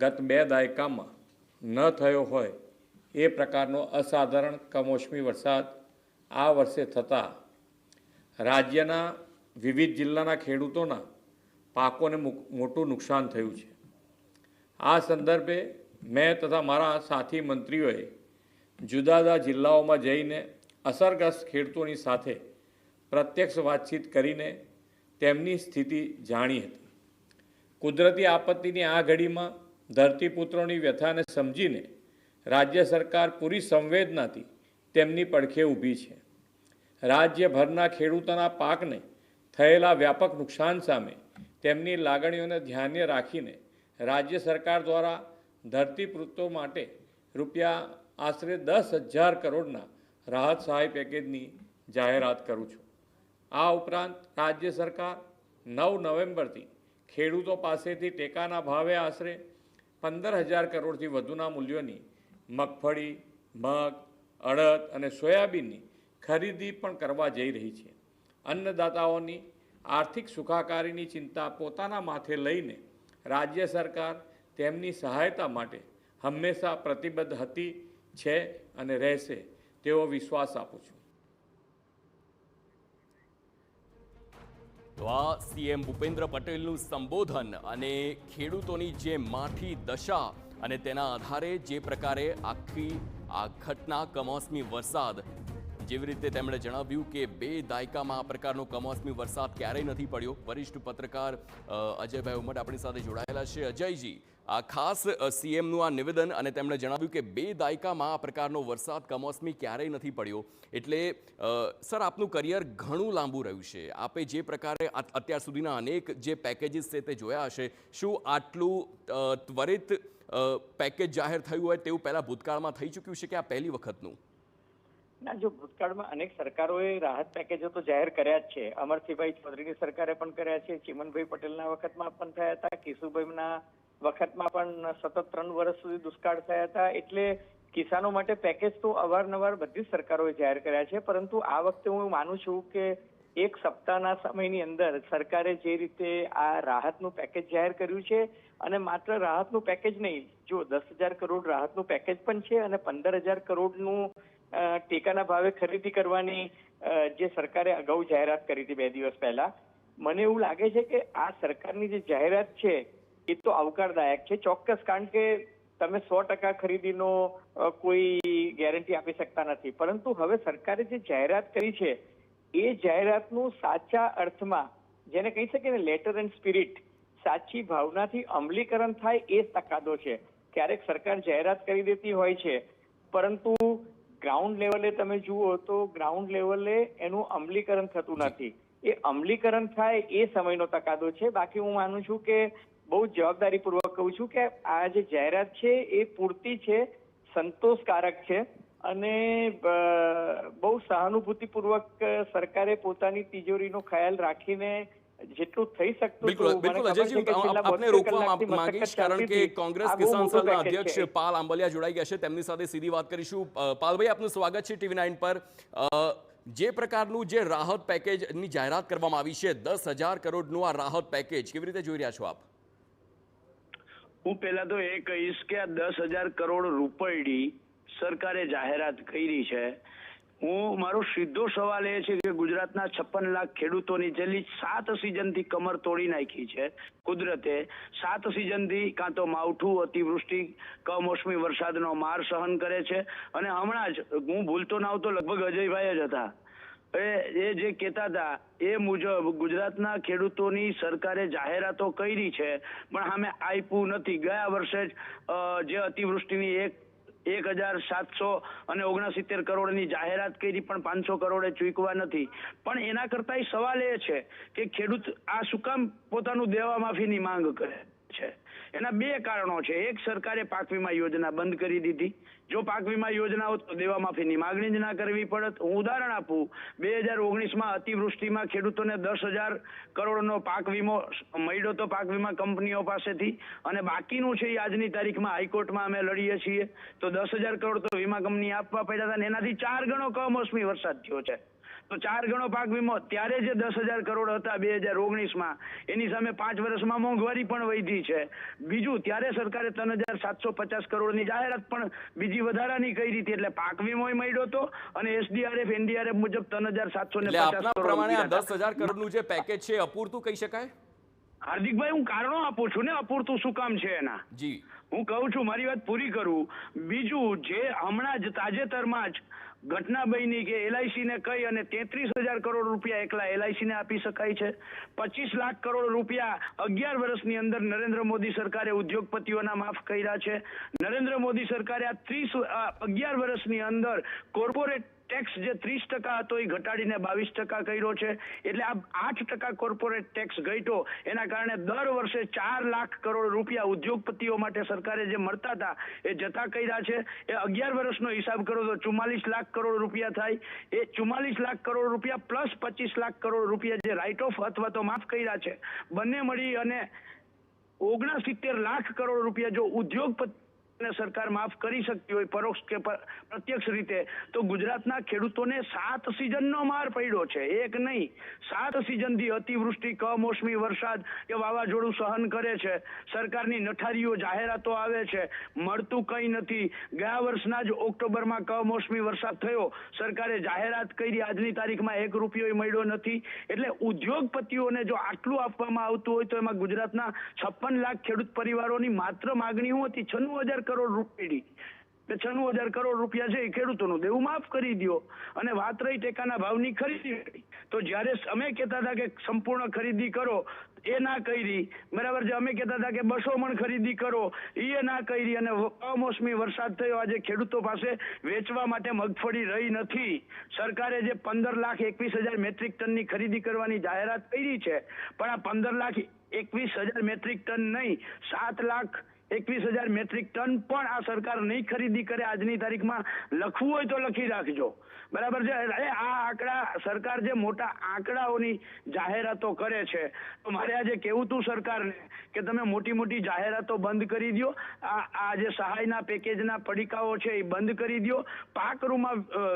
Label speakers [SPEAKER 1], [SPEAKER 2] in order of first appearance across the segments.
[SPEAKER 1] ગત 2 દાયકામાં ન થયો હોય એ પ્રકારનો અસાધારણ કમોસમી વરસાદ આ વર્ષે થતાં રાજ્યના વિવિધ જિલ્લાના ખેડૂતોના પાકોને મોટું નુકસાન થયું છે। આ સંદર્ભે મેં તથા મારા સાથી મંત્રીઓએ જુદા જુદા જિલ્લાઓમાં જઈને અસરગ્રસ્ત ખેડૂતોની સાથે પ્રત્યક્ષ વાતચીત કરીને તેમની સ્થિતિ જાણી હતી। કુદરતી આપત્તિની આ ઘડીમાં ધરતીપુત્રોની વ્યથાને સમજીને રાજ્ય સરકાર પૂરી સંવેદનાથી તેમની પડખે ઊભી છે। રાજ્યભરના ખેડૂતોના પાકને થયેલા વ્યાપક નુકસાન સામે તેમની લાગણીઓને ધ્યાને રાખીને રાજ્ય સરકાર દ્વારા ધરતીપુત્રો માટે રૂપિયા આશરે 10,000 કરોડના રાહત સહાય પેકેજની જાહેરાત કરું છું। આ ઉપરાંત રાજ્ય સરકાર 9 નવેમ્બરથી ખેડૂતો પાસેથી ટેકાના ભાવે આશરે 15,000 કરોડથી વધુના મૂલ્યોની મગફળી, મગ, અડદ અને સોયાબીનની ખરીદી પણ કરવા જઈ રહી છે। અન્નદાતાઓની આર્થિક સુખાકારીની ચિંતા પોતાના માથે લઈને રાજ્ય સરકાર તેમની સહાયતા માટે હંમેશા પ્રતિબદ્ધ હતી, છે અને રહેશે તેવો વિશ્વાસ આપું છું।
[SPEAKER 2] તો આ સીએમ ભૂપેન્દ્ર પટેલનું સંબોધન અને ખેડૂતોની જે માઠી દશા અને તેના આધારે જે પ્રકારે આખી આ ઘટના કમોસમી વરસાદ, જેવી રીતે તેમણે જણાવ્યું કે 2 દાયકામાં આ પ્રકારનો કમોસમી વરસાદ ક્યારેય નથી પડ્યો। વરિષ્ઠ પત્રકાર અજયભાઈ ઉમટ આપણી સાથે જોડાયેલા છે। અજયજી, આ ખાસ સીએમનું આ નિવેદન અને તેમણે જણાવ્યું કે 2 દાયકામાં આ પ્રકારનો વરસાદ કમોસમી ક્યારેય નથી પડ્યો, એટલે સર આપનું કરિયર ઘણું લાંબુ રહ્યું છે। આપે જે પ્રકારે અત્યાર સુધીના અનેક જે પેકેજીસ છે તે જોયા હશે, શું આટલું ત્વરિત પેકેજ જાહેર થયું હોય તેવું પહેલાં ભૂતકાળમાં થઈ ચૂક્યું છે કે આ પહેલી વખતનું?
[SPEAKER 3] ના, જો ભૂતકાળમાં અનેક સરકારોએ રાહત પેકેજો તો જાહેર કર્યા જ છે। અમરસિંહભાઈ ચૌધરીની સરકારે પણ કર્યા છે, ચીમનભાઈ પટેલના વખતમાં પણ થયા હતા, કેશુભાઈના વખતમાં પણ સતત 3 વર્ષ સુધી દુષ્કાળ થયા હતા। એટલે કિસાનો માટે પેકેજ તો અવારનવાર બધી જ સરકારોએ જાહેર કર્યા છે, પરંતુ આ વખતે હું માનું છું કે 1 સપ્તાહના સમયની અંદર સરકારે જે રીતે આ રાહતનું પેકેજ જાહેર કર્યું છે, અને માત્ર રાહતનું પેકેજ નહીં, જો 10,000 કરોડ રાહતનું પેકેજ પણ છે અને 15,000 કરોડનું ટેકાના ભાવે ખરીદી કરવાની જે સરકારે અગાઉ જાહેરાત કરી હતી 2 દિવસ પહેલા, મને એવું લાગે છે કે આ સરકારની જે જાહેરાત છે એ તો આવકારદાયક છે ચોક્કસ, કારણ કે તમે 100% ખરીદીનો કોઈ ગેરંટી આપી શકતા નથી, પરંતુ હવે સરકારે જે જાહેરાત કરી છે એ જાહેરાતનું સાચા અર્થમાં, જેને કહી શકીએ ને લેટર એન્ડ સ્પિરિટ, સાચી ભાવનાથી અમલીકરણ થાય એ તકાદો છે। ક્યારેક સરકાર જાહેરાત કરી દેતી હોય છે, પરંતુ ગ્રાઉન્ડ લેવલે તમે જુઓ તો ગ્રાઉન્ડ લેવલે એનું અમલીકરણ થતું નથી। એ અમલીકરણ થાય એ સમયનો તકાદો છે। બાકી હું માનું છું કે બહુ જવાબદારીપૂર્વક કહું છું કે આ જે જાહેરાત છે એ પૂરતી છે, સંતોષકારક છે, અને બહુ સહાનુભૂતિપૂર્વક સરકારે પોતાની તિજોરીનો ખ્યાલ રાખીને જેટલું થઈ શકતું
[SPEAKER 2] બિલકુલ અજયજી, આપને રોકવા માંગીશ કારણ કે કોંગ્રેસ કિસાન સલના અધ્યક્ષ પાલ આંબલિયા જોડાઈ ગયા છે, તેમની સાથે સીધી વાત કરીશું। પાલભાઈ, આપનું સ્વાગત છે TV9 પર। જે પ્રકારનું જે રાહત પેકેજની જાહેરાત કરવામાં આવી છે, 10,000 કરોડનું આ રાહત પેકેજ, કેવી રીતે જોઈ રહ્યા છો આપ?
[SPEAKER 4] હું પહેલા તો એ કહીશ કે આ 10,000 કરોડ રૂપિયાની સરકારે જાહેરાત કરી છે। મારો સીધો સવાલ એ છે કે ગુજરાતના 56 લાખ ખેડૂતોની છેલ્લી 7 સિઝનથી કમર તોડી નાખી છે કુદરતે। 7 સિઝનથી કાં તો માવઠું, અતિવૃષ્ટિ, કમોસમી વરસાદનો માર સહન કરે છે, અને હમણાં જ હું ભૂલતો ના હોઉં તો લગભગ અજયભાઈ જ હતા, એ જે કહેતા હતા એ મુજબ ગુજરાતના ખેડૂતોની સરકારે જાહેરાતો કરી છે પણ સામે આપ્યું નથી। ગયા વર્ષે જ જે અતિવૃષ્ટિની 1,769 કરોડની જાહેરાત કરી પણ 500 કરોડે ચૂકવા નથી। પણ એના કરતા સવાલ એ છે કે ખેડૂત આ શું કામ પોતાનું દેવા માફીની માંગ કરે છે? એના 2 કારણો છે। એક, સરકારે પાક વીમા યોજના બંધ કરી દીધી। જો પાક વીમા યોજના હોત તો દેવા માફીની માગણી જ ના કરવી પડત। હું ઉદાહરણ આપું, 2019માં અતિવૃષ્ટિમાં ખેડૂતોને 10,000 કરોડનો પાક વીમો મળ્યો તો પાક વીમા કંપનીઓ પાસેથી, અને બાકીનું છે એ આજની તારીખમાં હાઈકોર્ટમાં અમે લડીએ છીએ, તો 10,000 કરોડ તો વીમા કંપની આપવા પડ્યા હતા, અને એનાથી 4 ગણો કમોસમી વરસાદ થયો છે। તો 4 ગણો પાક વીમો ત્યારે જે 10,000 કરોડ હતા 2019માં, એની સામે 5 વર્ષમાં મોંઘવારી પણ વધી છે. બીજું, ત્યારે સરકારે 3,750 કરોડની જાહેરાત પણ બીજી વધારાની કરી હતી, એટલે પાક વીમો મળ્યો હતો અને SDRF NDRF મુજબ 3,750
[SPEAKER 2] એટલે આપના
[SPEAKER 4] કરોડ
[SPEAKER 2] પ્રમાણે આ
[SPEAKER 4] રૂપિયા હતા.
[SPEAKER 2] 10,000 કરોડનું જે પેકેજ છે અપૂરતું કહી શકાય?
[SPEAKER 4] હાર્દિકભાઈ, હું કારણો આપું છું ને અપૂરતું શું કામ છે એના.
[SPEAKER 2] જી,
[SPEAKER 4] હું કહું છું, મારી વાત પૂરી કરું. બીજું, જે હમણાં જ તાજેતરમાં જ ઘટના બની કે LIC ને કહી અને 33,000 કરોડ રૂપિયા એકલા LIC ને આપી શકાય છે. 25 લાખ કરોડ રૂપિયા 11 વર્ષની અંદર નરેન્દ્ર મોદી સરકારે ઉદ્યોગપતિઓના માફ કર્યા છે. નરેન્દ્ર મોદી સરકારે આ 11 વર્ષની અંદર કોર્પોરેટ ટેક્સ જે 30% હતો એ ઘટાડીને 22% કર્યો છે. એટલે આ 8% કોર્પોરેટ ટેક્સ ઘટ્યો, એના કારણે દર વર્ષે 4 લાખ કરોડ રૂપિયા ઉદ્યોગપતિઓ માટે સરકારે જે મળતા હતા એ જતા કર્યા છે. એ 11 વર્ષનો હિસાબ કરો તો 44 લાખ કરોડ રૂપિયા થાય. એ 44 લાખ કરોડ રૂપિયા પ્લસ 25 લાખ કરોડ રૂપિયા જે રાઇટ ઓફ અથવા તો માફ કર્યા છે, બંને મળી અને 69 લાખ કરોડ રૂપિયા જો ઉદ્યોગપતિ સરકાર માફ કરી શકતી હોય પરોક્ષ કે પ્રત્યક્ષ રીતે, તો ગુજરાતના ખેડૂતોને 7 સિઝનનો માર પડ્યો છે. એક નહીં, 7 સિઝનથી અતિવૃષ્ટિ, કમોસમી વરસાદ કે વાવાઝોડું સહન કરે છે. સરકારની નઠારીઓ જાહેરાતો આવે છે, મળતું કંઈ નથી. ગયા વર્ષના જ ઓક્ટોબરમાં કમોસમી વરસાદ થયો, સરકારે જાહેરાત કરી, આજની તારીખમાં 1 રૂપિયો મળ્યો નથી. એટલે ઉદ્યોગપતિઓને જો આટલું આપવામાં આવતું હોય તો એમાં ગુજરાતના 56 લાખ ખેડૂત પરિવારોની માત્ર માગણી શું હતી? 96,000 કરોડ રૂપિયા. 96,000 કરોડ રૂપિયા છે એ ખેડૂતોનું દેવું માફ કરી દો. અને વાત રહી ટેકાના ભાવની ખરીદી, તો જ્યારે અમે કહેતા હતા કે સંપૂર્ણ ખરીદી કરો, એ ના કરી. બરાબર છે. અમે કહેતા હતા કે 200 મણ ખરીદી કરો, એ ના કરી. અને કમોસમી વરસાદ થયો, આજે ખેડૂતો પાસે વેચવા માટે મગફળી રહી નથી. સરકારે જે 15,21,000 મેટ્રિક ટનની ખરીદી કરવાની જાહેરાત કરી છે, પણ આ 15,21,000 મેટ્રિક ટન નહીં, 7,21,000 મેટ્રિક ટન પણ આ સરકાર નહીં ખરીદી કરે. આજની તારીખમાં લખવું હોય તો લખી રાખજો. બરાબર છે. આ આંકડા, સરકાર જે મોટા આંકડાઓની જાહેરાતો કરે છે, તો મારે આજે કહેવું તું સરકારને કે તમે મોટી મોટી જાહેરાતો બંધ કરી દો. આ જે સહાયના પેકેજના પડીકાઓ છે એ બંધ કરી દો. પાક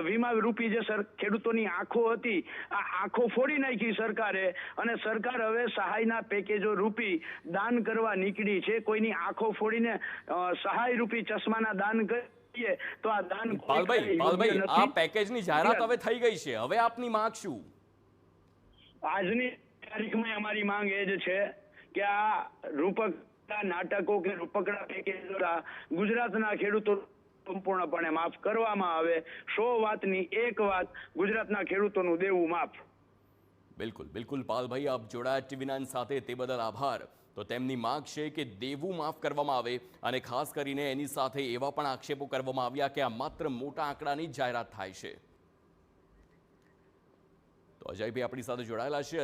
[SPEAKER 4] વીમા રૂપી જે ખેડૂતોની આંખો હતી, આ આંખો ફોડી નાખી સરકારે, અને સરકાર હવે સહાયના પેકેજો રૂપી દાન કરવા નીકળી છે. કોઈની આંખો ફોડીને સહાય રૂપી ચશ્માના દાન કરી, તો આ દાન
[SPEAKER 2] પાલભાઈ, આ પેકેજની જાહેરાત હવે થઈ ગઈ છે, હવે આપની માંગ શું?
[SPEAKER 4] આજની તારીખમાં અમારી માંગ એ જ છે કે આ રૂપકડા નાટકો કે રૂપકડા પેકેજ ગુજરાતના ખેડૂતો સંપૂર્ણપણે માફ કરવામાં આવે. 100 વાતની 1 વાત, ગુજરાતના ખેડૂતોનું દેવું માફ.
[SPEAKER 2] બિલકુલ પાલભાઈ, આપ જોડાયા TV9 સાથે, તે બદલ આભાર. તો તેમની માંગ છે કે દેવું માફ કરવામાં આવે, અને ખાસ કરીને એની સાથે એવા પણ આક્ષેપો કરવામાં આવ્યા કે આ માત્ર મોટા આંકડાની જાહેરાત થાય છે. તો અજયભાઈ આપણી સાથે જોડાયેલા છે.